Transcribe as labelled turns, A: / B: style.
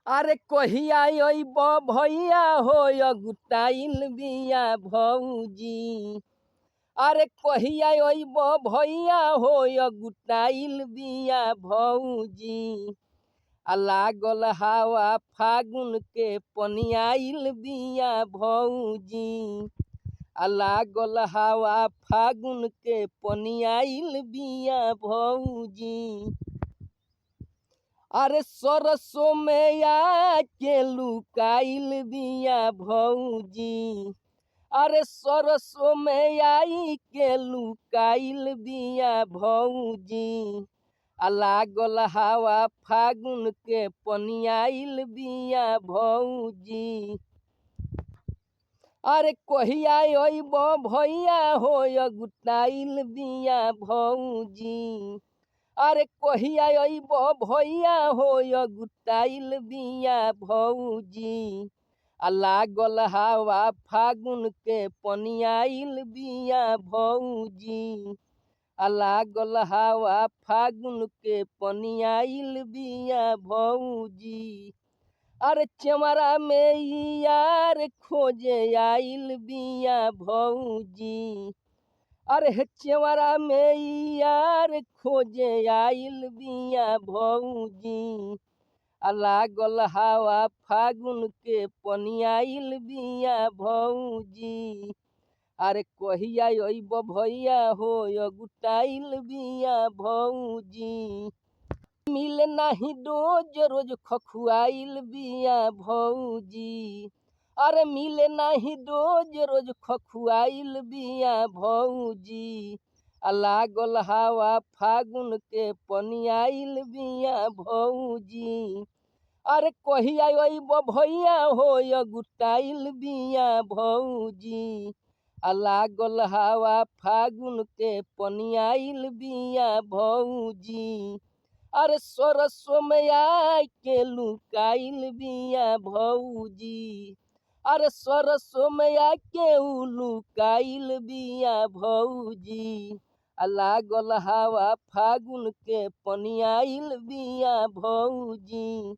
A: अरे कहिया अइब भैया हो अगुटाइल बिया भौजी। अरे कहिया अइब भैया हो अगुटाइल बिया भौजी। आ लागल हवा फागुन के पनियाइल बिया भौजी। आ लागल हवा फागुन के पनियाइल बिया भौजी। अरे सरसों में आके लुकाइल बिया भौजी। अरे सरसों में आई के लुकाइल बिया भौजी। आ लागल हवा फागुन के पनियाइल बिया भौजी। अरे कहिया अइब भैया हो अगुटाइल बिया भौजी। अरे कहिया अइब भैया हो अगुटाइल बिया भौजी। आ लागल हवा फागुन के पनियाइल बिया भौजी। आ लागल हवा फागुन के पनियाइल बिया भौजी। अरे चमरा में यार खोजे आइल बिया भौजी। अरे चेवरा में यार खोजे आइल बिया भौजी। आ लागल हवा फागुन के पनियाइल बिया भौजी। अरे कहिया अइब भैया हो अगुटाइल बिया भौजी। मिले नाही रोज रोज खखुआइल बिया भौजी। अरे मिले नाही रोज रोज खखुआइल बिया भौजी। आ लागल हवा फागुन के पनियाइल बिया भौजी। अरे कहिया अइब भैया हो अगुटाइल बिया भौजी। आ लागल हवा फागुन के पनियाइल बिया भौजी। अरे सरसों में आके लुकाइल बिया भौजी। अरे सरसों में आके लुकाइल बिया भौजी। आ लागल हवा फागुन के पनियाइल बिया भौजी।